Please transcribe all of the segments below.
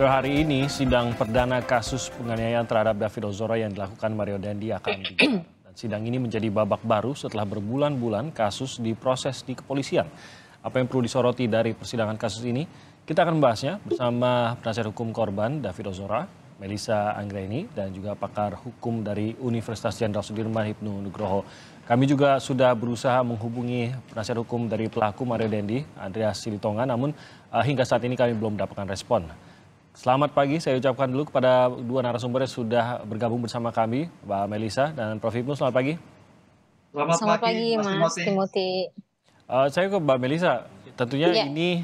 Hari ini, sidang perdana kasus penganiayaan terhadap David Ozora yang dilakukan Mario Dandi akan digelar. Dan sidang ini menjadi babak baru setelah berbulan-bulan kasus diproses di kepolisian. Apa yang perlu disoroti dari persidangan kasus ini? Kita akan membahasnya bersama penasihat hukum korban David Ozora, Melissa Anggraini, dan juga pakar hukum dari Universitas Jenderal Sudirman Hipnu Nugroho. Kami juga sudah berusaha menghubungi penasihat hukum dari pelaku Mario Dandi, Andreas Silitonga, namun hingga saat ini kami belum mendapatkan respon. Selamat pagi, saya ucapkan dulu kepada dua narasumber yang sudah bergabung bersama kami, Mbak Melissa dan Prof. Hipnu. Selamat pagi. Selamat pagi, Mas Timothy. Saya ke Mbak Melissa, tentunya Ya. ini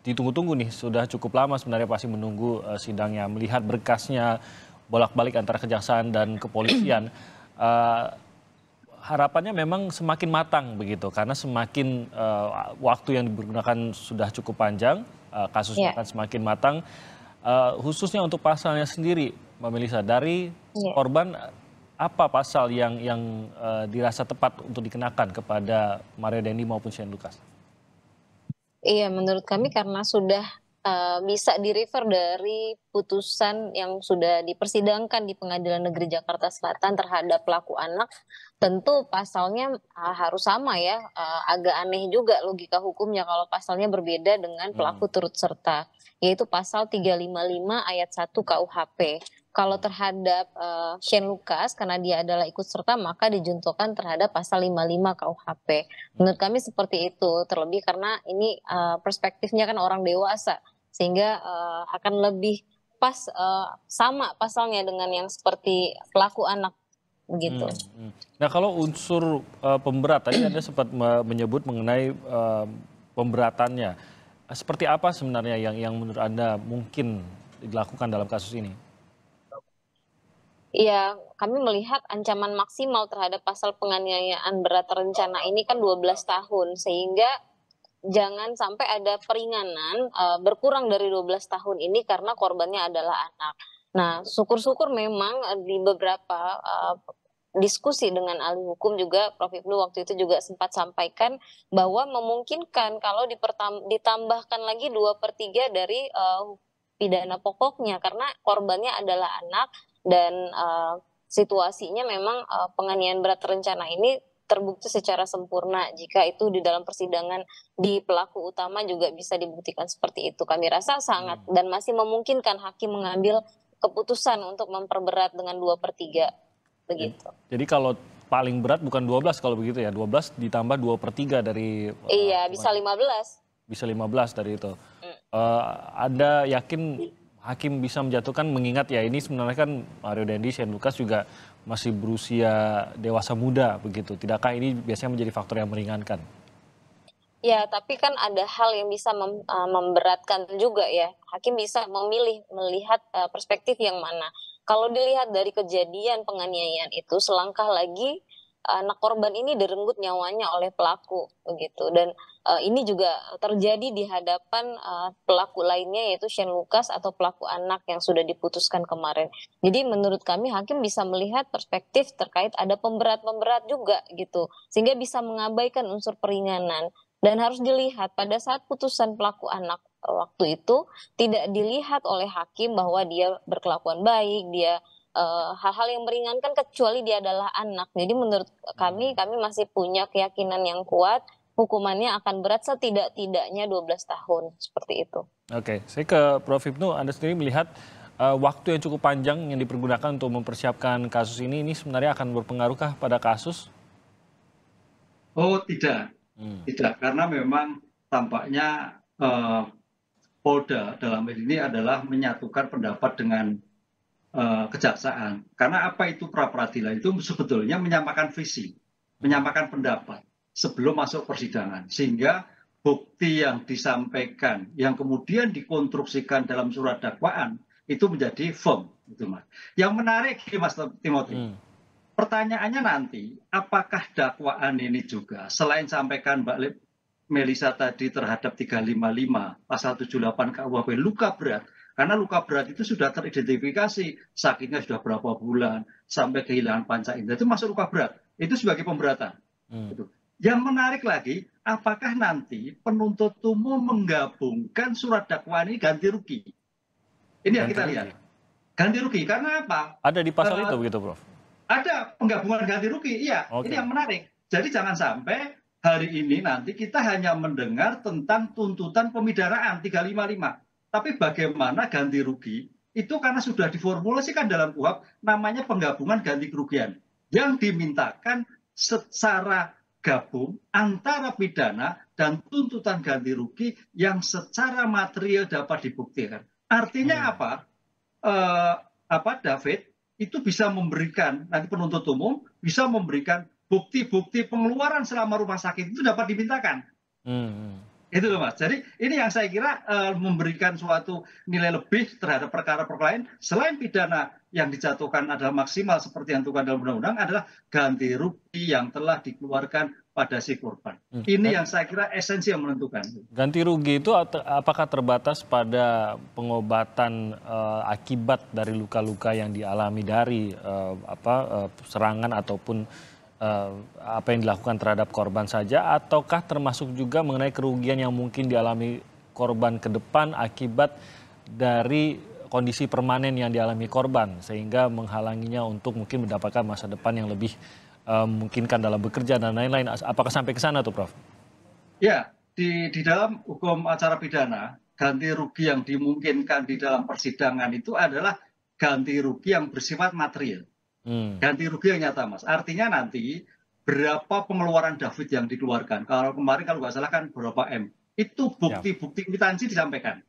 ditunggu-tunggu nih, sudah cukup lama sebenarnya pasti menunggu sidangnya, melihat berkasnya bolak-balik antara kejaksaan dan kepolisian. Harapannya memang semakin matang begitu, karena semakin waktu yang digunakan sudah cukup panjang, kasusnya akan semakin matang. Khususnya untuk pasalnya sendiri, Mbak Melissa, dari korban apa pasal yang dirasa tepat untuk dikenakan kepada Mario Dandi maupun Shane Lucas? Iya, menurut kami karena sudah bisa di-refer dari putusan yang sudah dipersidangkan di Pengadilan Negeri Jakarta Selatan terhadap pelaku anak, tentu pasalnya harus sama ya. Agak aneh juga logika hukumnya kalau pasalnya berbeda dengan pelaku turut serta, yaitu pasal 355 ayat 1 KUHP. Kalau terhadap Shane Lucas, karena dia adalah ikut serta, maka dijuntukan terhadap pasal 55 KUHP. Menurut kami seperti itu, terlebih karena ini perspektifnya kan orang dewasa, sehingga akan lebih pas sama pasalnya dengan yang seperti pelaku anak begitu. Nah, kalau unsur pemberat, tadi Anda sempat menyebut mengenai pemberatannya. Seperti apa sebenarnya yang menurut Anda mungkin dilakukan dalam kasus ini? Iya, kami melihat ancaman maksimal terhadap pasal penganiayaan berat terencana ini kan 12 tahun, sehingga jangan sampai ada peringanan berkurang dari 12 tahun ini karena korbannya adalah anak. Nah, syukur-syukur memang di beberapa diskusi dengan ahli hukum juga Prof. Hipnu waktu itu juga sempat sampaikan bahwa memungkinkan kalau ditambahkan lagi 2/3 dari pidana pokoknya karena korbannya adalah anak dan situasinya memang penganiayaan berat terencana ini terbukti secara sempurna. Jika itu di dalam persidangan di pelaku utama juga bisa dibuktikan seperti itu. Kami rasa sangat dan masih memungkinkan hakim mengambil keputusan untuk memperberat dengan 2/3 begitu. Jadi kalau paling berat bukan 12 kalau begitu ya, 12 ditambah 2/3 dari Iya, bisa 15. Bisa 15 dari itu. Anda yakin hakim bisa menjatuhkan, mengingat ya ini sebenarnya kan Mario Dandi, Shane Lucas juga masih berusia dewasa muda begitu. Tidakkah ini biasanya menjadi faktor yang meringankan? Ya, tapi kan ada hal yang bisa memberatkan juga ya. Hakim bisa memilih melihat perspektif yang mana. Kalau dilihat dari kejadian penganiayaan itu, selangkah lagi anak korban ini direnggut nyawanya oleh pelaku begitu. Dan ini juga terjadi di hadapan pelaku lainnya yaitu Shane Lucas atau pelaku anak yang sudah diputuskan kemarin. Jadi menurut kami hakim bisa melihat perspektif terkait ada pemberat-pemberat juga gitu. Sehingga bisa mengabaikan unsur peringanan. Dan harus dilihat pada saat putusan pelaku anak waktu itu tidak dilihat oleh hakim bahwa dia berkelakuan baik, dia hal-hal yang meringankan kecuali dia adalah anak. Jadi menurut kami masih punya keyakinan yang kuat hukumannya akan berat setidak-tidaknya 12 tahun seperti itu. Oke, saya ke Prof. Hipnu, Anda sendiri melihat waktu yang cukup panjang yang dipergunakan untuk mempersiapkan kasus ini sebenarnya akan berpengaruhkah pada kasus? Oh tidak, tidak karena memang tampaknya Polda dalam hal ini adalah menyatukan pendapat dengan kejaksaan. Karena apa itu pra-peradilan itu sebetulnya menyampaikan visi, menyampaikan pendapat sebelum masuk persidangan, sehingga bukti yang disampaikan yang kemudian dikonstruksikan dalam surat dakwaan itu menjadi firm, gitu Mas. Yang menarik Mas Timothy. Pertanyaannya nanti, apakah dakwaan ini juga selain sampaikan Mbak Melissa tadi terhadap 355 pasal 78 KUHP luka berat, karena luka berat itu sudah teridentifikasi sakitnya sudah berapa bulan sampai kehilangan panca indera itu masuk luka berat, itu sebagai pemberatan. Yang menarik lagi, apakah nanti penuntut umum menggabungkan surat dakwaan ini ganti rugi? Ini yang Ganti kita rugi. lihat. Ganti rugi karena apa? Ada di pasal itu begitu, Prof? Ada penggabungan ganti rugi, iya. Oke. Ini yang menarik. Jadi jangan sampai hari ini nanti kita hanya mendengar tentang tuntutan pemidanaan 355. Tapi bagaimana ganti rugi itu karena sudah diformulasikan dalam KUHP namanya penggabungan ganti kerugian yang dimintakan secara gabung antara pidana dan tuntutan ganti rugi yang secara material dapat dibuktikan. Artinya apa, David? Itu bisa memberikan, nanti penuntut umum bisa memberikan bukti-bukti pengeluaran selama rumah sakit itu dapat dimintakan. Itu loh Mas. Jadi ini yang saya kira memberikan suatu nilai lebih terhadap perkara-perkara lain selain pidana yang dijatuhkan adalah maksimal seperti yang ditetapkan dalam undang-undang adalah ganti rugi yang telah dikeluarkan pada si korban. Ini yang saya kira esensi yang menentukan. Ganti rugi itu apakah terbatas pada pengobatan akibat dari luka-luka yang dialami dari serangan ataupun apa yang dilakukan terhadap korban saja, ataukah termasuk juga mengenai kerugian yang mungkin dialami korban ke depan akibat dari kondisi permanen yang dialami korban sehingga menghalanginya untuk mungkin mendapatkan masa depan yang lebih memungkinkan dalam bekerja dan lain-lain. Apakah sampai ke sana tuh, Prof? Ya, di dalam hukum acara pidana, ganti rugi yang dimungkinkan di dalam persidangan itu adalah ganti rugi yang bersifat material. Ganti rugi yang nyata, Mas. Artinya nanti berapa pengeluaran David yang dikeluarkan. Kalau kemarin kalau nggak salah kan berapa M. Itu bukti-bukti kwitansi disampaikan.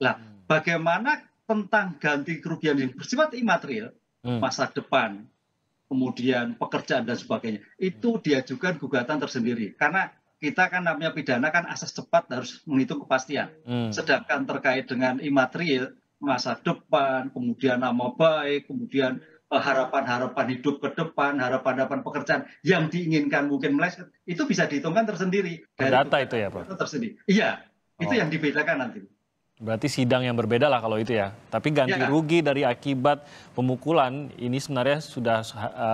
Nah, bagaimana tentang ganti kerugian yang bersifat imaterial, masa depan, kemudian pekerjaan dan sebagainya, itu diajukan gugatan tersendiri. Karena kita kan namanya pidana kan asas cepat harus menghitung kepastian. Sedangkan terkait dengan imaterial, masa depan, kemudian nama baik, kemudian harapan-harapan hidup ke depan, harapan-harapan pekerjaan yang diinginkan mungkin meleset, itu bisa dihitungkan tersendiri. Data itu ya, Prof? Tersendiri. Iya, itu yang dibedakan nanti. Berarti sidang yang berbeda lah kalau itu ya. Tapi ganti rugi dari akibat pemukulan ini sebenarnya sudah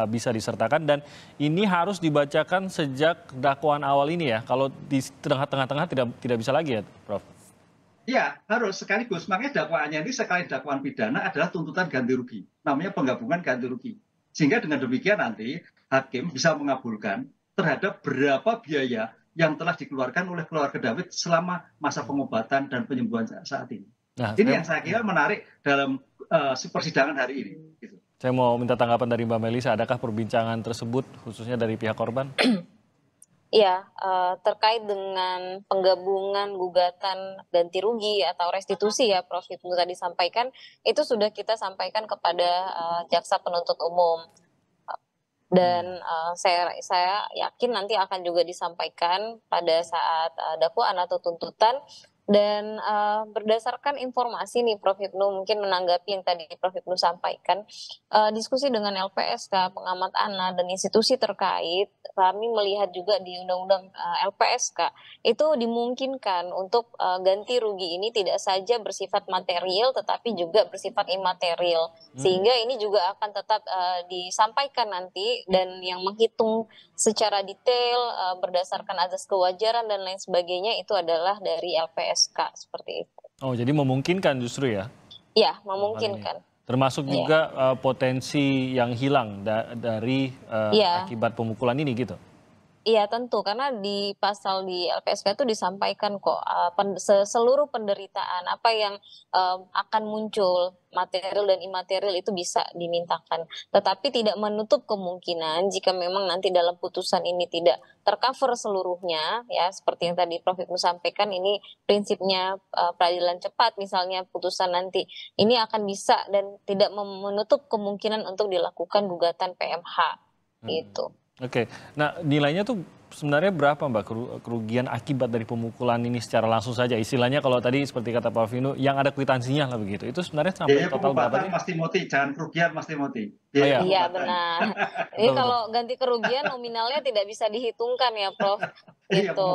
bisa disertakan dan ini harus dibacakan sejak dakwaan awal ini ya. Kalau di tengah-tengah tidak bisa lagi ya, Prof? Iya, harus sekaligus. Makanya dakwaannya ini sekali dakwaan pidana adalah tuntutan ganti rugi. Namanya penggabungan ganti rugi. Sehingga dengan demikian nanti hakim bisa mengabulkan terhadap berapa biaya yang telah dikeluarkan oleh keluarga David selama masa pengobatan dan penyembuhan saat ini. Nah, ini yang saya kira menarik dalam persidangan hari ini. Gitu. Saya mau minta tanggapan dari Mbak Melisa, adakah perbincangan tersebut khususnya dari pihak korban? Ya, terkait dengan penggabungan gugatan ganti rugi atau restitusi ya Prof. Itu tadi sampaikan, itu sudah kita sampaikan kepada jaksa penuntut umum. Dan saya yakin nanti akan juga disampaikan pada saat dakwaan atau tuntutan. Dan berdasarkan informasi nih Prof. Hipnu, mungkin menanggapi yang tadi Prof. Hipnu sampaikan, diskusi dengan LPSK, pengamat ANA, dan institusi terkait, kami melihat juga di Undang-Undang LPSK, itu dimungkinkan untuk ganti rugi ini tidak saja bersifat material, tetapi juga bersifat imaterial. Sehingga ini juga akan tetap disampaikan nanti, dan yang menghitung secara detail berdasarkan azas kewajaran dan lain sebagainya itu adalah dari LPSK. Seperti itu. Oh, jadi memungkinkan justru ya? Iya, memungkinkan. Termasuk juga potensi yang hilang dari akibat pemukulan ini gitu? Iya tentu, karena di pasal di LPSK itu disampaikan kok seluruh penderitaan apa yang akan muncul material dan imaterial itu bisa dimintakan. Tetapi tidak menutup kemungkinan jika memang nanti dalam putusan ini tidak tercover seluruhnya, ya seperti yang tadi Prof. Hipnu sampaikan, ini prinsipnya peradilan cepat misalnya putusan nanti, ini akan bisa dan tidak menutup kemungkinan untuk dilakukan gugatan PMH gitu. Oke, nah nilainya tuh sebenarnya berapa Mbak kerugian akibat dari pemukulan ini secara langsung saja? Istilahnya kalau tadi seperti kata Pak Vino, yang ada kwitansinya lah begitu. Itu sebenarnya sampai total berapa? Mas Timothy, jangan kerugian Mas Timothy. Iya benar. Ini kalau ganti kerugian nominalnya tidak bisa dihitungkan ya Prof. Gitu.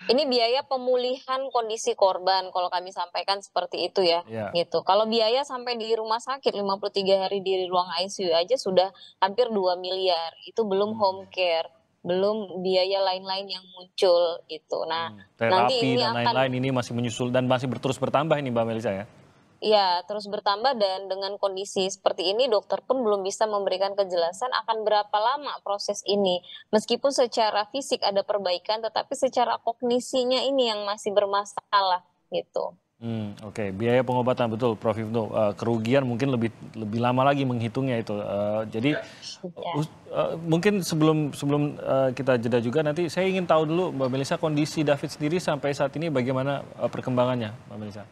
Ini biaya pemulihan kondisi korban kalau kami sampaikan seperti itu ya. Gitu. Kalau biaya sampai di rumah sakit 53 hari di ruang ICU aja sudah hampir 2 miliar. Itu belum home care, belum biaya lain-lain yang muncul gitu. Nah, terapi nanti ini dan lain-lain ini masih menyusul dan masih terus bertambah ini Mbak Melisa ya. Ya, terus bertambah dan dengan kondisi seperti ini dokter pun belum bisa memberikan kejelasan akan berapa lama proses ini. Meskipun secara fisik ada perbaikan, tetapi secara kognisinya ini yang masih bermasalah gitu. Oke. Biaya pengobatan betul, Prof. Hipnu. Kerugian mungkin lebih lebih lama lagi menghitungnya itu. Jadi Ya. Ya. mungkin sebelum sebelum kita jeda juga nanti saya ingin tahu dulu Mbak Melisa kondisi David sendiri sampai saat ini bagaimana perkembangannya, Mbak Melisa?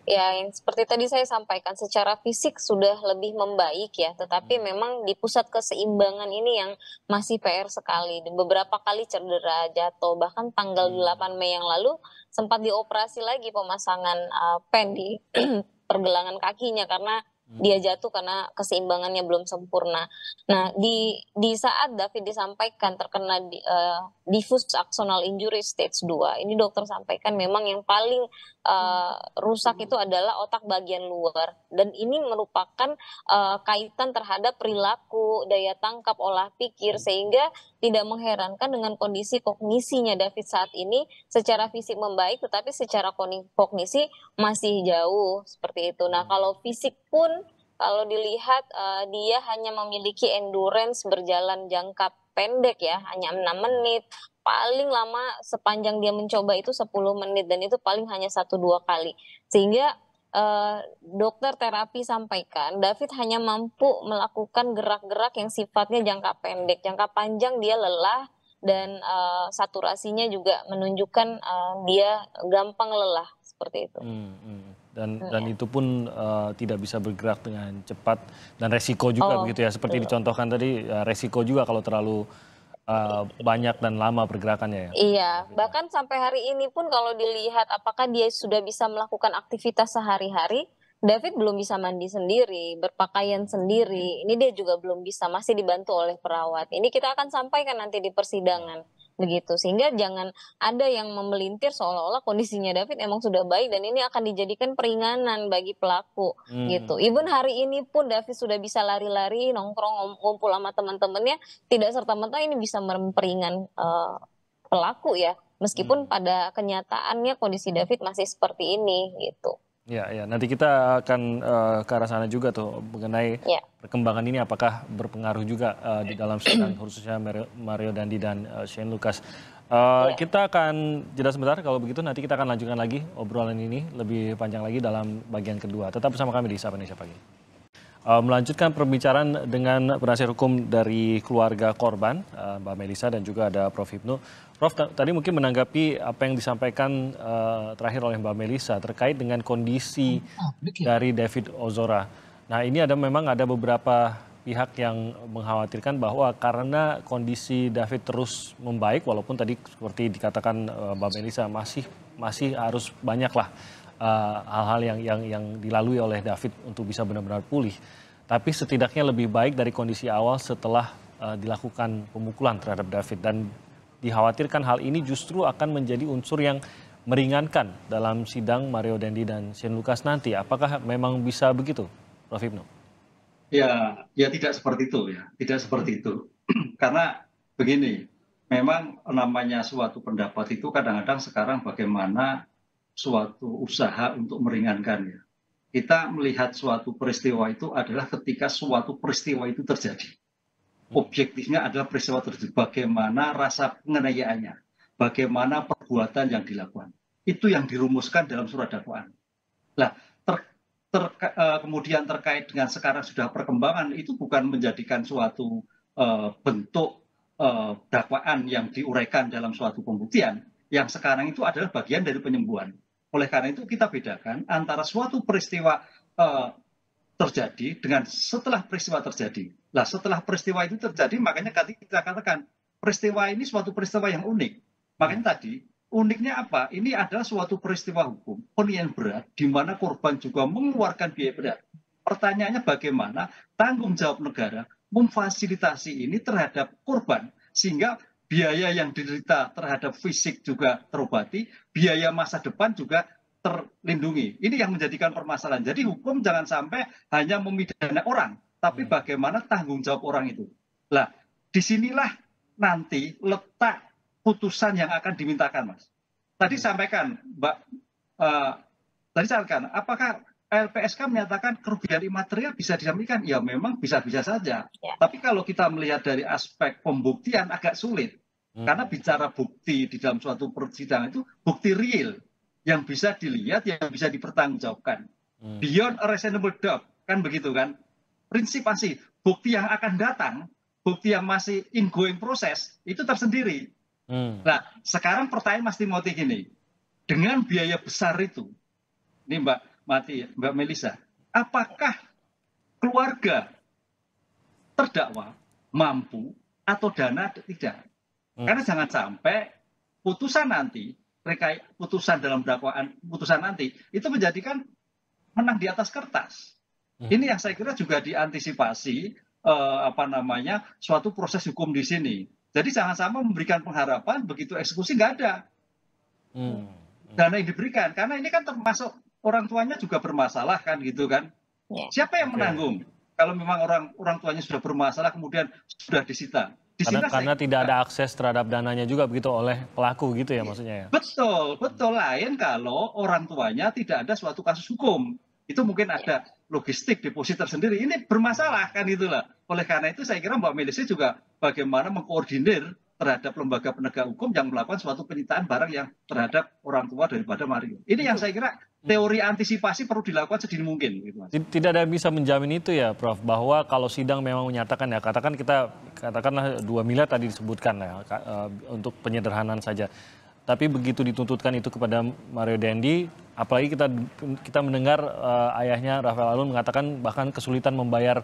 Ya, yang seperti tadi saya sampaikan, secara fisik sudah lebih membaik ya, tetapi memang di pusat keseimbangan ini yang masih PR sekali. Dan beberapa kali cedera, jatuh, bahkan tanggal 8 Mei yang lalu sempat dioperasi lagi pemasangan pen di pergelangan kakinya karena dia jatuh karena keseimbangannya belum sempurna. Nah, di saat David disampaikan terkena diffuse axonal injury stage 2, ini dokter sampaikan memang yang paling rusak itu adalah otak bagian luar dan ini merupakan kaitan terhadap perilaku, daya tangkap, olah pikir sehingga tidak mengherankan dengan kondisi kognisinya David saat ini secara fisik membaik tetapi secara kognisi masih jauh seperti itu. Nah, kalau fisik pun kalau dilihat dia hanya memiliki endurance berjalan jangka pendek ya, hanya 6 menit. Paling lama sepanjang dia mencoba itu 10 menit dan itu paling hanya 1-2 kali. Sehingga dokter terapi sampaikan David hanya mampu melakukan gerak-gerak yang sifatnya jangka pendek. Jangka panjang dia lelah dan saturasinya juga menunjukkan dia gampang lelah seperti itu. Dan itu pun tidak bisa bergerak dengan cepat dan resiko juga begitu ya seperti dicontohkan tadi resiko juga kalau terlalu banyak dan lama pergerakannya ya. Iya, bahkan sampai hari ini pun kalau dilihat apakah dia sudah bisa melakukan aktivitas sehari-hari, David belum bisa mandi sendiri, berpakaian sendiri. Ini dia juga belum bisa, masih dibantu oleh perawat. Ini kita akan sampaikan nanti di persidangan. Begitu, sehingga jangan ada yang memelintir seolah-olah kondisinya David emang sudah baik dan ini akan dijadikan peringanan bagi pelaku gitu. Even hari ini pun David sudah bisa lari-lari, nongkrong, ngumpul sama teman-temannya, tidak serta-merta ini bisa memperingan pelaku ya. Meskipun pada kenyataannya kondisi David masih seperti ini gitu. Ya, nanti kita akan ke arah sana juga tuh mengenai perkembangan ini apakah berpengaruh juga di dalam sidang khususnya Mario Dandi dan Shane Lucas. Kita akan jeda sebentar kalau begitu nanti kita akan lanjutkan lagi obrolan ini lebih panjang lagi dalam bagian kedua. Tetap bersama kami di Sapa Indonesia Pagi. Melanjutkan perbicaraan dengan penasihat hukum dari keluarga korban, Mbak Melisa dan juga ada Prof. Hipnu. Prof, tadi mungkin menanggapi apa yang disampaikan terakhir oleh Mbak Melisa terkait dengan kondisi dari David Ozora. Nah, ini memang ada beberapa pihak yang mengkhawatirkan bahwa karena kondisi David terus membaik, walaupun tadi seperti dikatakan Mbak Melisa masih harus banyaklah hal-hal yang dilalui oleh David untuk bisa benar-benar pulih. Tapi setidaknya lebih baik dari kondisi awal setelah dilakukan pemukulan terhadap David. Dan dikhawatirkan hal ini justru akan menjadi unsur yang meringankan dalam sidang Mario Dandi dan Shane Lucas nanti. Apakah memang bisa begitu, Prof. Hipnu? Ya tidak seperti itu ya, tidak seperti itu. Karena begini, memang namanya suatu pendapat itu kadang-kadang sekarang bagaimana suatu usaha untuk meringankannya. Kita melihat suatu peristiwa itu adalah ketika suatu peristiwa itu terjadi. Objektifnya adalah peristiwa terjadi. Bagaimana rasa penganiayaannya, bagaimana perbuatan yang dilakukan. Itu yang dirumuskan dalam surat dakwaan. Nah, kemudian terkait dengan sekarang sudah perkembangan itu bukan menjadikan suatu bentuk dakwaan yang diuraikan dalam suatu pembuktian. Yang sekarang itu adalah bagian dari penyembuhan. Oleh karena itu kita bedakan antara suatu peristiwa terjadi dengan setelah peristiwa terjadi. Nah, setelah peristiwa itu terjadi, makanya kita katakan peristiwa ini suatu peristiwa yang unik. Makanya tadi uniknya apa? Ini adalah suatu peristiwa hukum penganiayaan berat di mana korban juga mengeluarkan biaya berat. Pertanyaannya bagaimana tanggung jawab negara memfasilitasi ini terhadap korban sehingga biaya yang diderita terhadap fisik juga terobati, biaya masa depan juga terlindungi. Ini yang menjadikan permasalahan. Jadi hukum jangan sampai hanya memidana orang, tapi bagaimana tanggung jawab orang itu. Nah, disinilah nanti letak putusan yang akan dimintakan, Mas. Tadi sampaikan, Mbak, apakah LPSK menyatakan kerugian imaterial bisa disampaikan, ya memang bisa-bisa saja. Ya. Tapi kalau kita melihat dari aspek pembuktian agak sulit. Karena bicara bukti di dalam suatu persidangan itu bukti real yang bisa dilihat, yang bisa dipertanggungjawabkan. Beyond a reasonable doubt, kan begitu kan? Prinsip masih bukti yang akan datang, bukti yang masih ingoing proses itu tersendiri. Nah, sekarang pertanyaan Mas Timothy gini, dengan biaya besar itu, ini Mbak Melisa, apakah keluarga terdakwa mampu atau dana tidak? Karena jangan sampai putusan nanti, putusan dalam dakwaan, putusan nanti itu menjadikan menang di atas kertas. Ini yang saya kira juga diantisipasi suatu proses hukum di sini. Jadi jangan sampai memberikan pengharapan begitu eksekusi nggak ada dana yang diberikan, karena ini kan termasuk orang tuanya juga bermasalah kan gitu kan. Siapa yang menanggung kalau memang orang tuanya sudah bermasalah kemudian sudah disita? Karena tidak ada akses terhadap dananya juga begitu oleh pelaku gitu ya maksudnya ya. Betul. Lain kalau orang tuanya tidak ada suatu kasus hukum. Itu mungkin ada logistik deposit tersendiri. Ini bermasalah kan itulah. Oleh karena itu saya kira Mbak Melisa juga bagaimana mengkoordinir terhadap lembaga penegak hukum yang melakukan suatu penyitaan barang yang terhadap orang tua daripada Mario. Ini yang saya kira teori antisipasi perlu dilakukan sedini mungkin. Gitu, Mas. Tidak ada yang bisa menjamin itu ya, Prof, bahwa kalau sidang memang menyatakan ya, katakanlah 2 miliar tadi disebutkan ya, untuk penyederhanaan saja. Tapi begitu dituntutkan itu kepada Mario Dendi, apalagi kita mendengar ayahnya Rafael Alun mengatakan bahkan kesulitan membayar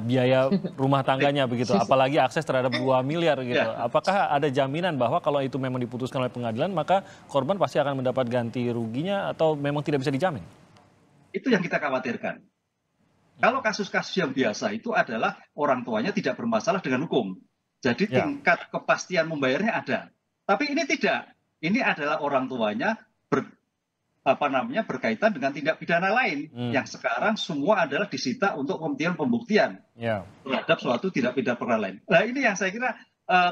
biaya rumah tangganya begitu, apalagi akses terhadap 2 miliar gitu. Apakah ada jaminan bahwa kalau itu memang diputuskan oleh pengadilan maka korban pasti akan mendapat ganti ruginya atau memang tidak bisa dijamin? Itu yang kita khawatirkan. Kalau kasus-kasus yang biasa itu adalah orang tuanya tidak bermasalah dengan hukum. Jadi tingkat kepastian membayarnya ada. Tapi ini tidak. Ini adalah orang tuanya berkaitan dengan tindak pidana lain yang sekarang semua adalah disita untuk kepentingan pembuktian terhadap suatu tindak pidana perkara lain. Nah ini yang saya kira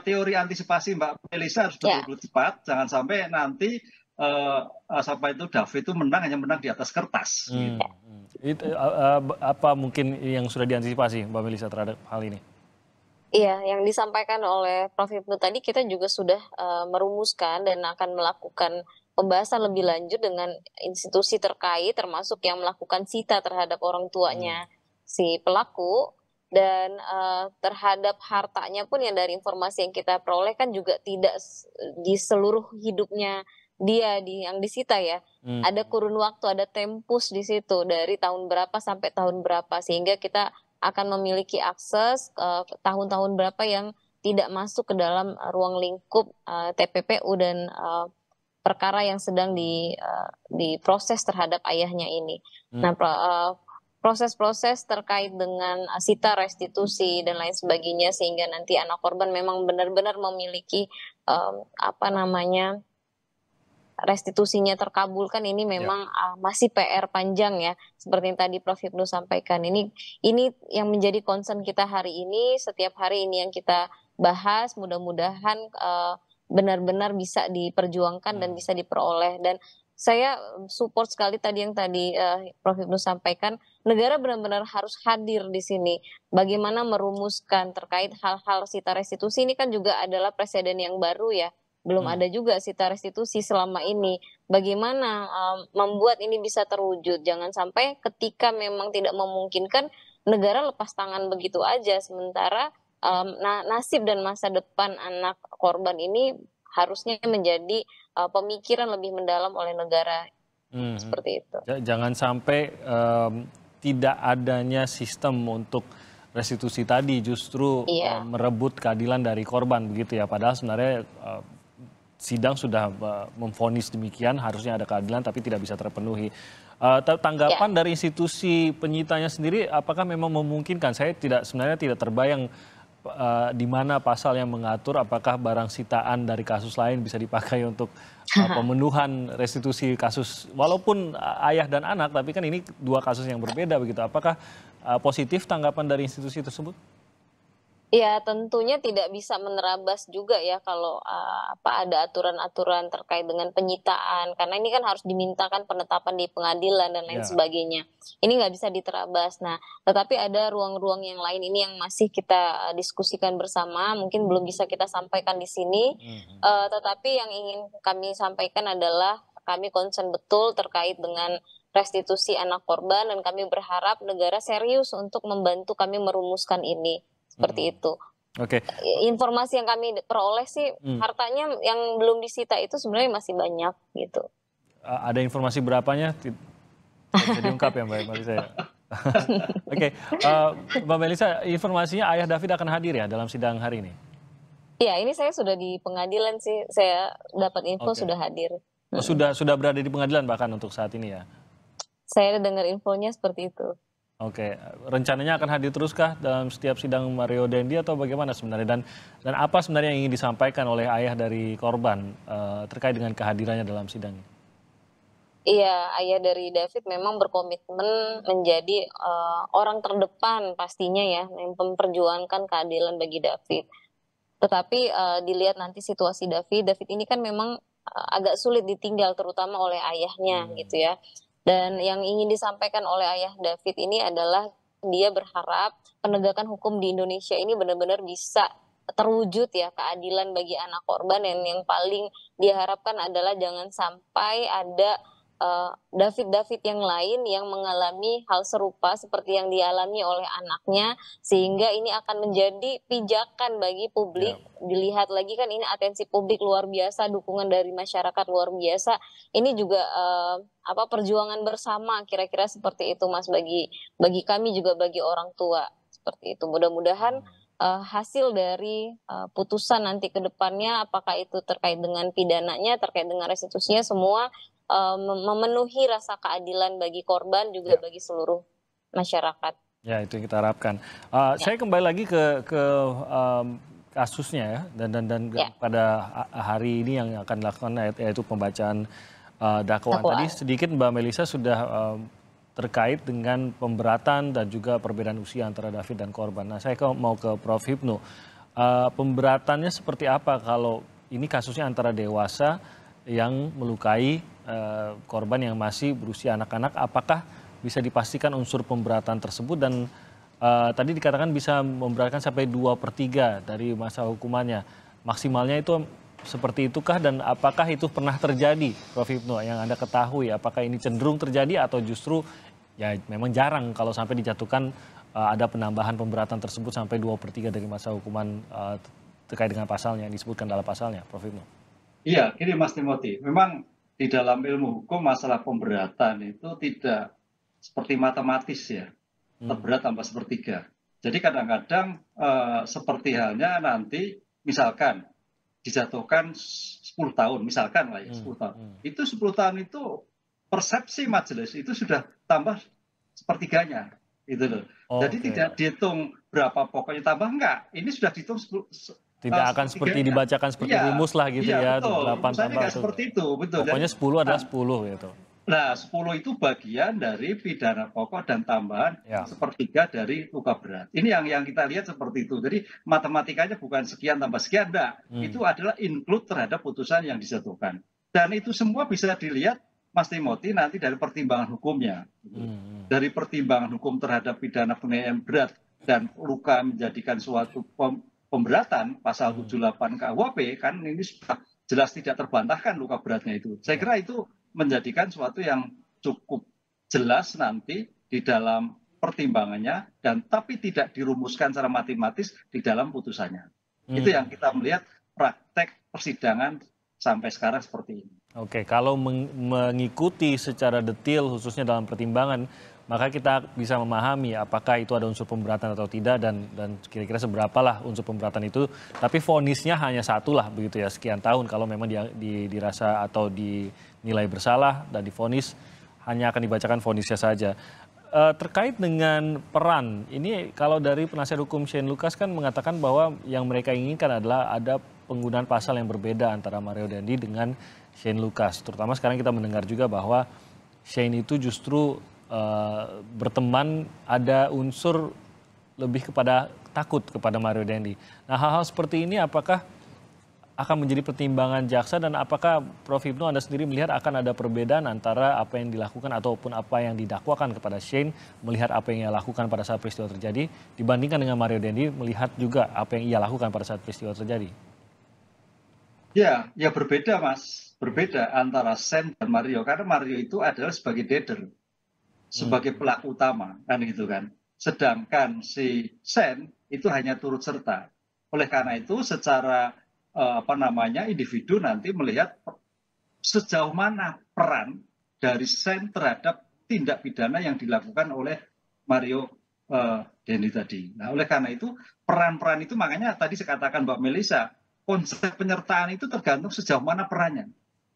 teori antisipasi Mbak Melisa harus betul-betul cepat, jangan sampai nanti sampai itu David itu hanya menang di atas kertas. Itu, apa mungkin yang sudah diantisipasi Mbak Melisa terhadap hal ini? Iya, yang disampaikan oleh Prof. Hipnu tadi kita juga sudah merumuskan dan akan melakukan pembahasan lebih lanjut dengan institusi terkait termasuk yang melakukan sita terhadap orang tuanya si pelaku dan terhadap hartanya pun yang dari informasi yang kita peroleh kan juga tidak di seluruh hidupnya dia yang disita ya. Ada kurun waktu, ada tempus di situ dari tahun berapa sampai tahun berapa sehingga kita akan memiliki akses tahun-tahun berapa yang tidak masuk ke dalam ruang lingkup TPPU dan perkara yang sedang diproses terhadap ayahnya ini. Nah, proses-proses terkait dengan sita restitusi dan lain sebagainya sehingga nanti anak korban memang benar-benar memiliki restitusinya terkabulkan ini memang masih PR panjang ya seperti yang tadi Prof. Hipnu sampaikan. Ini yang menjadi concern kita hari ini, setiap hari ini yang kita bahas, mudah-mudahan benar-benar bisa diperjuangkan dan bisa diperoleh. Dan saya support sekali tadi yang Prof. Hipnu sampaikan, negara benar-benar harus hadir di sini. Bagaimana merumuskan terkait hal-hal sita restitusi ini kan juga adalah presiden yang baru ya. Belum ada juga sita restitusi selama ini. Bagaimana membuat ini bisa terwujud? Jangan sampai ketika memang tidak memungkinkan negara lepas tangan begitu aja. Sementara nasib dan masa depan anak korban ini harusnya menjadi pemikiran lebih mendalam oleh negara. Seperti itu. Jangan sampai tidak adanya sistem untuk restitusi tadi justru merebut keadilan dari korban begitu ya. Padahal sebenarnya sidang sudah memvonis demikian, harusnya ada keadilan tapi tidak bisa terpenuhi. Tanggapan dari institusi penyitanya sendiri, apakah memang memungkinkan? Saya sebenarnya tidak terbayang di mana pasal yang mengatur apakah barang sitaan dari kasus lain bisa dipakai untuk pemenuhan restitusi kasus, walaupun ayah dan anak, tapi kan ini 2 kasus yang berbeda begitu. Apakah positif tanggapan dari institusi tersebut? Ya, tentunya tidak bisa menerabas juga ya kalau, ada aturan-aturan terkait dengan penyitaan, karena ini kan harus dimintakan penetapan di pengadilan dan lain Ya. sebagainya. Ini nggak bisa diterabas. Nah, tetapi ada ruang-ruang yang lain ini yang masih kita, diskusikan bersama, mungkin belum bisa kita sampaikan di sini, Mhm. tetapi yang ingin kami sampaikan adalah kami concern betul terkait dengan restitusi anak korban dan kami berharap negara serius untuk membantu kami merumuskan ini. Seperti Mhm. itu. Oke. Informasi yang kami peroleh sih, Mmm. hartanya yang belum disita itu sebenarnya masih banyak, gitu. Ada informasi berapanya? Tidak bisa diungkap ya Mbak Melisa ya? Oke, Mbak Melisa, informasinya ayah David akan hadir ya dalam sidang hari ini? Iya, ini saya sudah di pengadilan sih, saya dapat info Oke. sudah hadir. Oh, Mhm. sudah berada di pengadilan bahkan untuk saat ini ya? Saya dengar infonya seperti itu. Oke, rencananya akan hadir teruskah dalam setiap sidang Mario Dendi atau bagaimana sebenarnya? Dan apa sebenarnya yang ingin disampaikan oleh ayah dari korban, terkait dengan kehadirannya dalam sidang ini? Iya, ayah dari David memang berkomitmen menjadi, orang terdepan pastinya ya, yang memperjuangkan keadilan bagi David. Tetapi, dilihat nanti situasi David ini kan memang, agak sulit ditinggal terutama oleh ayahnya Mmm. gitu ya. Dan yang ingin disampaikan oleh ayah David ini adalah dia berharap penegakan hukum di Indonesia ini benar-benar bisa terwujud ya, keadilan bagi anak korban dan yang paling diharapkan adalah jangan sampai ada, David yang lain yang mengalami hal serupa seperti yang dialami oleh anaknya, sehingga ini akan menjadi pijakan bagi Ya. publik, dilihat lagi kan ini atensi publik luar biasa, dukungan dari masyarakat luar biasa. Ini juga, perjuangan bersama kira-kira seperti itu Mas, bagi kami juga bagi orang tua, seperti itu. Mudah-mudahan, Mmm. hasil dari, putusan nanti ke depannya apakah itu terkait dengan pidananya, terkait dengan restitusinya semua, memenuhi rasa keadilan bagi korban juga Ya. bagi seluruh masyarakat. Ya, itu yang kita harapkan. Ya Saya kembali lagi ke, kasusnya ya, dan ya, pada hari ini yang akan dilakukan yaitu pembacaan, dakwaan. Tadi dakwaan. sedikit Mbak Melisa sudah, terkait dengan pemberatan dan juga perbedaan usia antara David dan korban. Nah, saya mau ke Prof. Hipnu. Pemberatannya seperti apa kalau ini kasusnya antara dewasa yang melukai, korban yang masih berusia anak-anak, apakah bisa dipastikan unsur pemberatan tersebut dan, tadi dikatakan bisa memberatkan sampai 2/3 dari masa hukumannya. Maksimalnya itu seperti itukah dan apakah itu pernah terjadi, Prof. Hipnu, yang Anda ketahui? Apakah ini cenderung terjadi atau justru ya memang jarang kalau sampai dijatuhkan, ada penambahan pemberatan tersebut sampai 2/3 dari masa hukuman, terkait dengan pasalnya yang disebutkan dalam pasalnya, Prof. Hipnu? Iya, gini Mas Timothy, memang di dalam ilmu hukum masalah pemberatan itu tidak seperti matematis ya, Hmm. terberat tambah sepertiga. Jadi kadang-kadang seperti halnya nanti misalkan dijatuhkan 10 tahun, misalkan lah ya Hmm. 10 tahun. Hmm. Itu 10 tahun itu persepsi majelis itu sudah tambah sepertiganya, gitu loh. Jadi Oke. tidak dihitung berapa pokoknya tambah enggak, ini sudah dihitung Tidak akan seperti sepertiganya. dibacakan seperti Iya, rumus lah gitu iya ya, betul. 8 Rumusannya tambah nggak atau seperti itu, betul. Jadi, pokoknya 10 adalah nah, 10 gitu. nah 10 itu bagian dari pidana pokok dan tambahan Ya. sepertiga dari luka berat. Ini yang kita lihat seperti itu. Jadi matematikanya bukan sekian tambah sekian, enggak. Hmm. Itu adalah include terhadap putusan yang dijatuhkan. Dan itu semua bisa dilihat Mas Timothy nanti dari pertimbangan hukumnya. Hmm. Dari pertimbangan hukum terhadap pidana penganiayaan berat dan luka menjadikan suatu pemberatan pasal 78 KUHP kan ini sudah jelas tidak terbantahkan luka beratnya itu. Saya Ya. kira itu menjadikan suatu yang cukup jelas nanti di dalam pertimbangannya dan tapi tidak dirumuskan secara matematis di dalam putusannya. Itu yang kita melihat praktek persidangan sampai sekarang seperti ini. Oke, kalau mengikuti secara detail khususnya dalam pertimbangan, maka kita bisa memahami apakah itu ada unsur pemberatan atau tidak dan kira-kira seberapalah unsur pemberatan itu. Tapi vonisnya hanya satu lah begitu ya, sekian tahun kalau memang dirasa atau dinilai bersalah dan divonis hanya akan dibacakan vonisnya saja. Terkait dengan peran, ini kalau dari penasihat hukum Shane Lucas kan mengatakan bahwa yang mereka inginkan adalah ada penggunaan pasal yang berbeda antara Mario Dandi dengan Shane Lucas. Terutama sekarang kita mendengar juga bahwa Shane itu justru berteman ada unsur lebih kepada takut kepada Mario Dendi. Nah, hal-hal seperti ini apakah akan menjadi pertimbangan jaksa dan apakah Prof. Hipnu Anda sendiri melihat akan ada perbedaan antara apa yang dilakukan ataupun apa yang didakwakan kepada Shane melihat apa yang ia lakukan pada saat peristiwa terjadi dibandingkan dengan Mario Dendi melihat juga apa yang ia lakukan pada saat peristiwa terjadi? Ya, ya berbeda Mas, berbeda antara Sam dan Mario karena Mario itu adalah sebagai dader, sebagai pelaku utama kan gitu kan. Sedangkan si Sam itu hanya turut serta. Oleh karena itu secara individu nanti melihat sejauh mana peran dari Sam terhadap tindak pidana yang dilakukan oleh Mario Dendi tadi. Nah, oleh karena itu peran-peran itu makanya tadi saya katakan Mbak Melisa, konsep penyertaan itu tergantung sejauh mana perannya.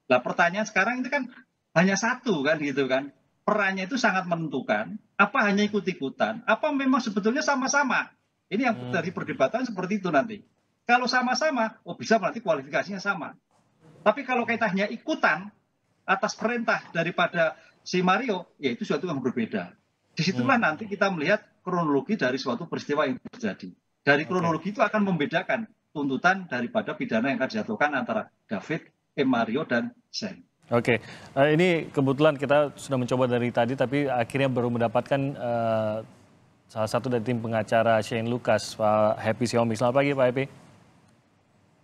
Nah, pertanyaan sekarang itu kan hanya satu kan gitu kan. Perannya itu sangat menentukan, apa hanya ikut-ikutan, apa memang sebetulnya sama-sama. Ini yang dari perdebatan seperti itu nanti. Kalau sama-sama, oh bisa berarti kualifikasinya sama. Tapi kalau kaitannya ikutan atas perintah daripada si Mario, ya itu suatu yang berbeda. Disitulah nanti kita melihat kronologi dari suatu peristiwa yang terjadi. Dari kronologi itu akan membedakan tuntutan daripada pidana yang akan dijatuhkan antara David, Mario, dan Sam. Oke, ini kebetulan kita sudah mencoba dari tadi tapi akhirnya baru mendapatkan salah satu dari tim pengacara Shane Lucas, Pak Happy Siomi. Selamat pagi Pak Happy.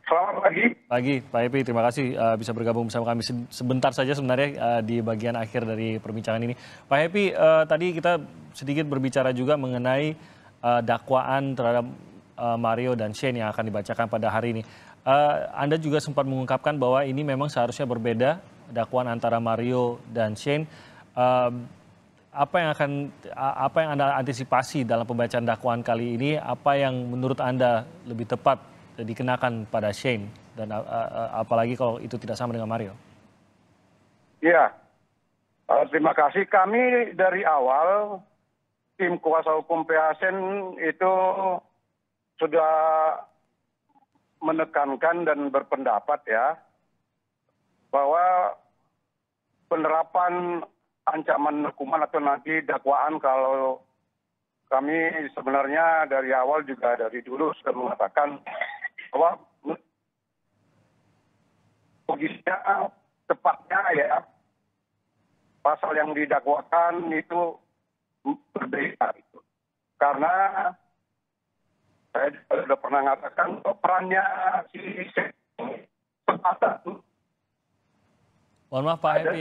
Selamat pagi. Pagi, Pak Happy. Terima kasih bisa bergabung bersama kami sebentar saja sebenarnya di bagian akhir dari perbincangan ini. Pak Happy, tadi kita sedikit berbicara juga mengenai dakwaan terhadap Mario dan Shane yang akan dibacakan pada hari ini. Anda juga sempat mengungkapkan bahwa ini memang seharusnya berbeda dakwaan antara Mario dan Shane. Apa yang Anda antisipasi dalam pembacaan dakwaan kali ini? Apa yang menurut Anda lebih tepat dikenakan pada Shane dan apalagi kalau itu tidak sama dengan Mario? Iya, terima kasih. Kami dari awal tim kuasa hukum PHSN itu sudah menekankan dan berpendapat ya bahwa penerapan ancaman hukuman atau nanti dakwaan, kalau kami sebenarnya dari awal juga dari dulu sudah mengatakan bahwa logisnya tepatnya ya pasal yang didakwakan itu berbeda itu. Karena saya sudah pernah mengatakan perannya si sepatah. Mohon maaf Pak Happy,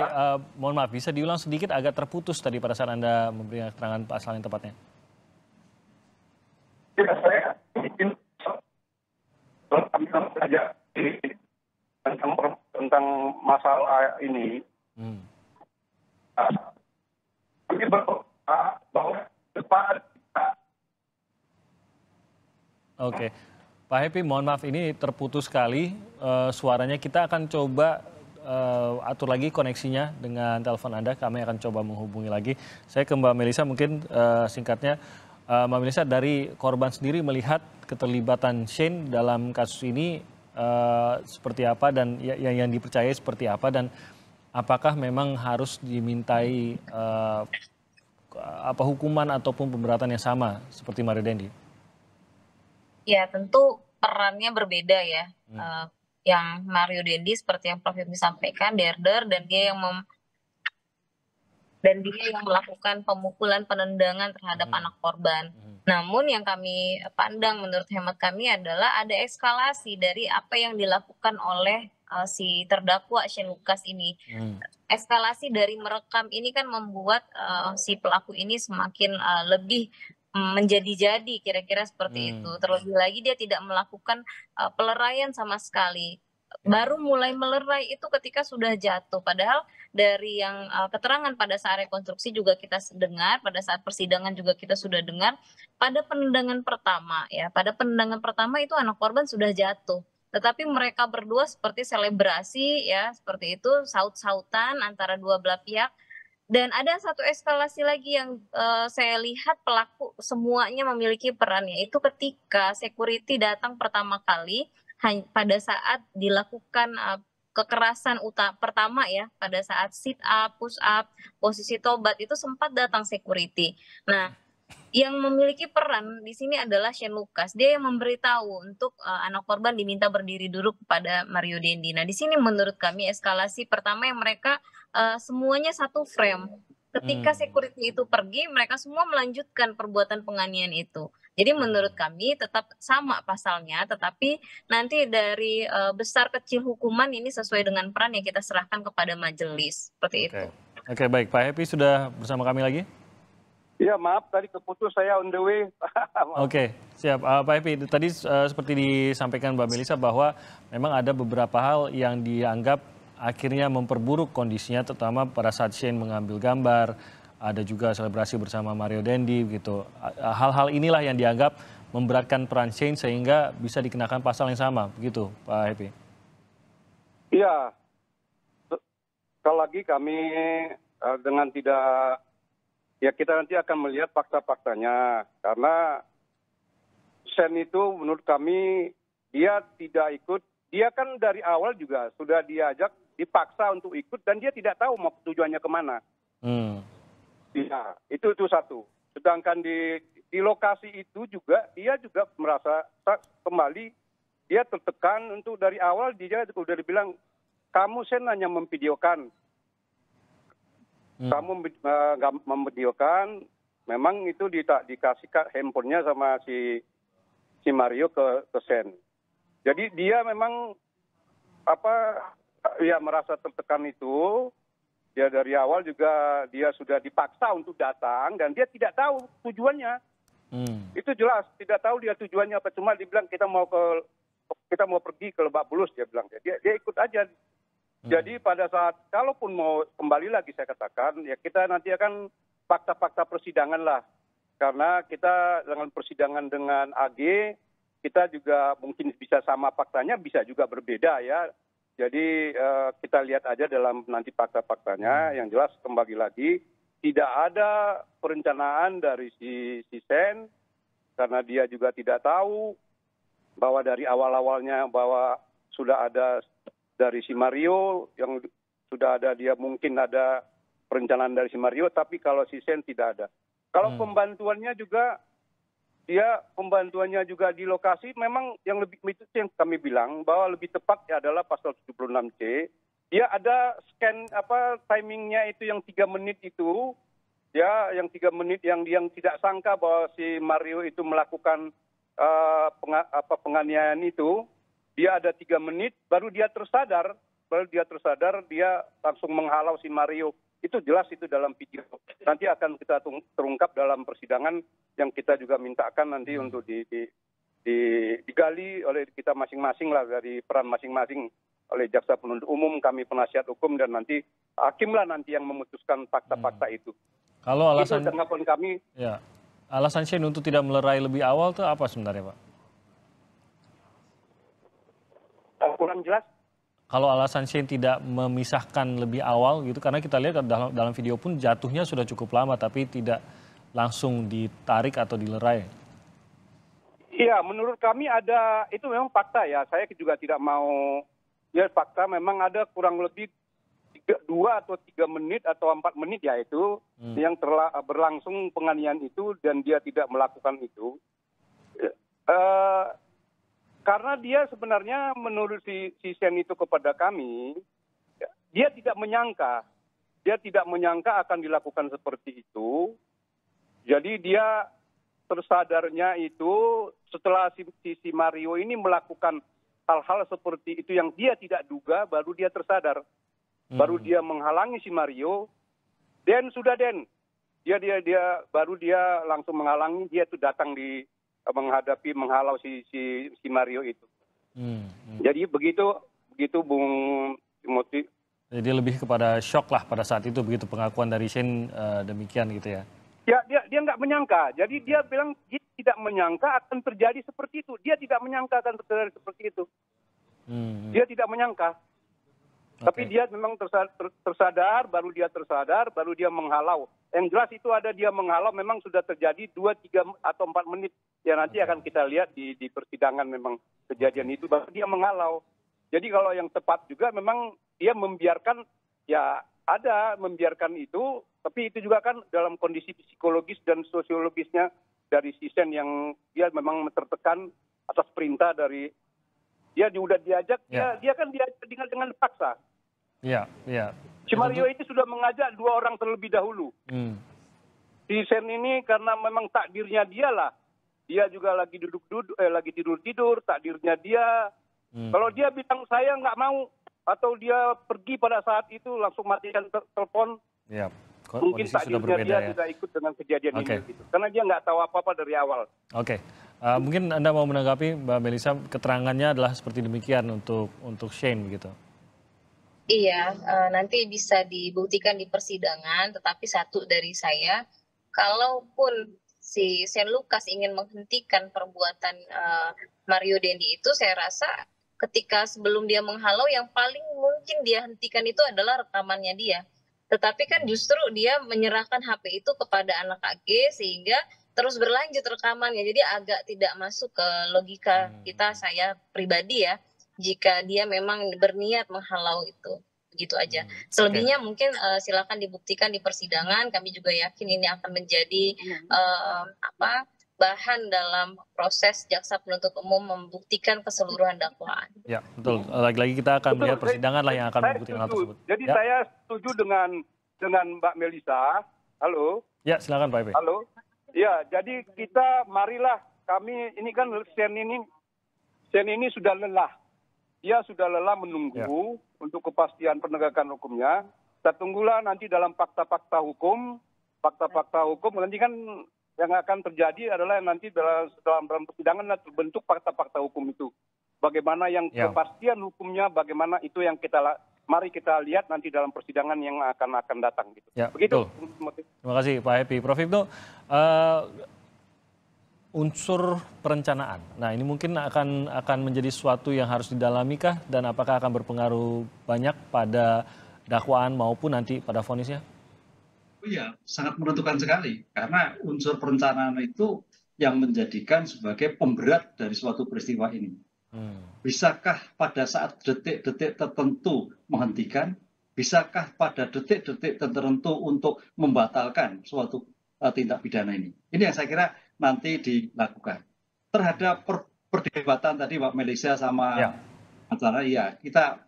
mohon maaf bisa diulang sedikit, agak terputus tadi pada saat Anda memberikan keterangan pasal yang tepatnya. Ya, saya ingin saja tentang masalah ini. Kami bahwa cepat. Oke, Pak Happy, mohon maaf ini terputus sekali suaranya. Kita akan coba atur lagi koneksinya dengan telepon Anda. Kami akan coba menghubungi lagi. Saya ke Mbak Melisa mungkin singkatnya. Mbak Melisa, dari korban sendiri melihat keterlibatan Shane dalam kasus ini seperti apa dan yang dipercayai seperti apa, dan apakah memang harus dimintai hukuman ataupun pemberatan yang sama seperti Mario Dendi? Ya tentu perannya berbeda ya. Yang Mario Dendi seperti yang Prof. Hipnu sampaikan, derder, dan dia yang melakukan pemukulan, penendangan terhadap anak korban. Namun yang kami pandang menurut hemat kami adalah ada eskalasi dari apa yang dilakukan oleh si terdakwa Shane Lucas ini. Eskalasi dari merekam ini kan membuat si pelaku ini semakin lebih menjadi-jadi, kira-kira seperti itu. Terlebih lagi dia tidak melakukan peleraian sama sekali. Baru mulai melerai itu ketika sudah jatuh. Padahal dari yang keterangan pada saat rekonstruksi juga kita dengar, pada saat persidangan juga kita sudah dengar, pada penendangan pertama ya, pada penendangan pertama itu anak korban sudah jatuh. Tetapi mereka berdua seperti selebrasi ya, seperti itu, saut-sautan antara dua belah pihak. Dan ada satu eskalasi lagi yang saya lihat pelaku semuanya memiliki peran, yaitu ketika security datang pertama kali pada saat dilakukan kekerasan pertama ya, pada saat sit up, push up, posisi tobat itu sempat datang security. Nah, Yang memiliki peran di sini adalah Shane Lucas. Dia yang memberitahu untuk anak korban diminta berdiri duduk kepada Mario Dendi. Nah, di sini menurut kami eskalasi pertama yang mereka semuanya satu frame. Ketika security itu pergi, mereka semua melanjutkan perbuatan penganiayaan itu. Jadi menurut kami tetap sama pasalnya, tetapi nanti dari besar kecil hukuman ini sesuai dengan peran yang kita serahkan kepada majelis. Seperti itu. Oke, baik. Pak Happy sudah bersama kami lagi? Iya, maaf tadi keputus, saya on the way. Oke, siap. Pak Happy, tadi seperti disampaikan Mbak Melisa bahwa memang ada beberapa hal yang dianggap akhirnya memperburuk kondisinya, terutama pada saat Shane mengambil gambar, ada juga selebrasi bersama Mario Dendi gitu. Hal-hal inilah yang dianggap memberatkan peran Shane sehingga bisa dikenakan pasal yang sama, begitu Pak Happy? Iya, sekali lagi kami dengan tidak, ya kita nanti akan melihat fakta-faktanya. Karena Shane itu menurut kami dia tidak ikut, dia kan dari awal juga sudah diajak, dipaksa untuk ikut dan dia tidak tahu mau tujuannya kemana. Ya, itu satu. Sedangkan di lokasi itu juga dia juga merasa kembali dia tertekan untuk dari awal dia sudah dibilang kamu Shane hanya memvideokan. Kamu memvideokan, memang itu dikasih handphonenya sama si Mario ke Shane. Jadi dia memang ya merasa tertekan itu. Ya dari awal juga dia sudah dipaksa untuk datang dan dia tidak tahu tujuannya. Itu jelas tidak tahu dia tujuannya apa. Cuma dibilang kita mau pergi ke Lebak Bulus, dia bilang. Dia ikut aja. Jadi pada saat kalaupun mau kembali lagi saya katakan ya kita nanti akan fakta-fakta persidangan lah. Karena kita dengan persidangan dengan AG kita juga mungkin bisa sama faktanya, bisa juga berbeda ya. Jadi kita lihat aja dalam nanti fakta-faktanya. Yang jelas kembali lagi tidak ada perencanaan dari si Shane karena dia juga tidak tahu bahwa dari awal-awalnya bahwa sudah ada dari si Mario yang sudah ada, dia mungkin ada perencanaan dari si Mario, tapi kalau si Shane tidak ada. Kalau pembantuannya juga di lokasi memang yang lebih itu yang kami bilang bahwa lebih tepat adalah pasal 76C. Dia ada scan timingnya itu yang 3 menit itu ya, yang 3 menit yang tidak sangka bahwa si Mario itu melakukan penganiayaan itu. Dia ada 3 menit baru dia tersadar dia langsung menghalau si Mario. Itu jelas itu dalam video. Nanti akan kita terungkap dalam persidangan yang kita juga mintakan nanti untuk digali oleh kita masing-masing lah, dari peran masing-masing oleh jaksa penuntut umum, kami penasihat hukum, dan nanti hakim lah nanti yang memutuskan fakta-fakta itu. Kalau alasan itu tanggapan kami. Ya, alasan Shane untuk tidak melerai lebih awal itu apa sebenarnya, Pak? Kurang jelas. Kalau alasan Shane tidak memisahkan lebih awal gitu, karena kita lihat dalam video pun jatuhnya sudah cukup lama tapi tidak langsung ditarik atau dilerai. Iya, menurut kami ada, itu memang fakta ya. Saya juga tidak mau, ya fakta memang ada kurang lebih 2 atau 3 menit atau 4 menit ya itu yang berlangsung penganiayaan itu dan dia tidak melakukan itu. Karena dia sebenarnya menurut si Shane itu kepada kami, dia tidak menyangka akan dilakukan seperti itu. Jadi dia tersadarnya itu setelah si Mario ini melakukan hal-hal seperti itu yang dia tidak duga, baru dia tersadar. Baru dia menghalangi si Mario. Dia baru dia langsung menghalangi, dia itu datang menghalau si Mario itu. Jadi begitu Bung Timothy. Jadi lebih kepada shock lah pada saat itu, begitu pengakuan dari Shane demikian gitu ya. Ya, dia nggak menyangka. Jadi dia bilang dia tidak menyangka akan terjadi seperti itu. Dia tidak menyangka akan terjadi seperti itu. Dia tidak menyangka. Tapi dia memang tersadar, baru dia menghalau. Yang jelas itu ada dia menghalau memang sudah terjadi 2, 3 atau 4 menit. Ya nanti akan kita lihat di persidangan memang kejadian itu, baru dia menghalau. Jadi kalau yang tepat juga memang dia membiarkan, ya ada membiarkan itu Tapi itu juga kan dalam kondisi psikologis dan sosiologisnya dari si Shane yang dia memang tertekan atas perintah dari dia udah diajak, dia kan diajak dengan paksa. Iya, iya. Si Mario ini sudah mengajak 2 orang terlebih dahulu. Si Shane ini karena memang takdirnya dialah. Dia juga lagi lagi tidur-tidur, takdirnya dia. Kalau dia bilang saya nggak mau, atau dia pergi pada saat itu langsung matikan telepon, mungkin takdirnya dia tidak ikut dengan kejadian ini. Gitu. Karena dia nggak tahu apa-apa dari awal. Oke. Mungkin Anda mau menanggapi, Mbak Melisa, keterangannya adalah seperti demikian untuk Shane begitu. Iya, nanti bisa dibuktikan di persidangan, tetapi satu dari saya, kalaupun si Shane Lucas ingin menghentikan perbuatan Mario Dendi itu, saya rasa ketika sebelum dia menghalau, yang paling mungkin dia hentikan itu adalah rekamannya dia. Tetapi kan justru dia menyerahkan HP itu kepada anak AG sehingga terus berlanjut rekamannya. Jadi agak tidak masuk ke logika kita, saya pribadi ya, jika dia memang berniat menghalau itu. Begitu aja. Selebihnya mungkin silakan dibuktikan di persidangan. Kami juga yakin ini akan menjadi bahan dalam proses jaksa penuntut umum membuktikan keseluruhan dakwaan. Ya, betul. Lagi-lagi kita akan melihat persidangan lah yang akan membuktikan hal tersebut. Jadi saya setuju dengan Mbak Melisa. Halo. Ya, silakan Pak Epe. Halo. Ya, jadi kita marilah kami ini kan Shane ini sudah lelah. Dia sudah lelah menunggu untuk kepastian penegakan hukumnya. Kita tunggulah nanti dalam fakta-fakta hukum nanti kan yang akan terjadi adalah nanti dalam persidangan terbentuk fakta-fakta hukum itu. Bagaimana yang kepastian hukumnya, bagaimana itu yang mari kita lihat nanti dalam persidangan yang akan datang. Gitu. Ya, begitu. Betul. Terima kasih Pak Epi. Prof Ibnu, unsur perencanaan. Nah, ini mungkin akan menjadi sesuatu yang harus didalami kah, dan apakah akan berpengaruh banyak pada dakwaan maupun nanti pada vonisnya? Iya, sangat menentukan sekali. Karena unsur perencanaan itu yang menjadikan sebagai pemberat dari suatu peristiwa ini. Bisakah pada saat detik-detik tertentu menghentikan? Bisakah pada detik-detik tertentu untuk membatalkan suatu tindak pidana ini? Ini yang saya kira nanti dilakukan. Terhadap perdebatan tadi Mbak Melisa sama acara, kita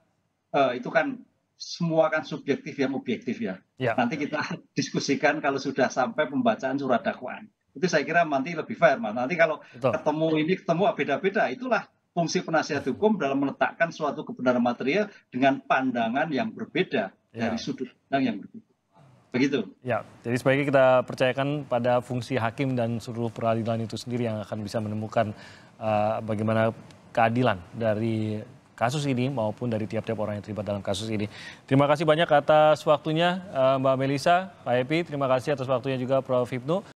itu kan semua kan subjektif yang objektif ya. Nanti kita diskusikan kalau sudah sampai pembacaan surat dakwaan. Itu saya kira nanti lebih fair, Mas. Nanti kalau ketemu beda-beda, itulah fungsi penasihat hukum dalam meletakkan suatu kebenaran material dengan pandangan yang berbeda dari sudut pandang yang berbeda. Begitu. Ya, jadi sebaiknya kita percayakan pada fungsi hakim dan seluruh peradilan itu sendiri yang akan bisa menemukan bagaimana keadilan dari kasus ini maupun dari tiap-tiap orang yang terlibat dalam kasus ini. Terima kasih banyak atas waktunya Mbak Melisa, Pak Epi, terima kasih atas waktunya juga Prof Ibnu.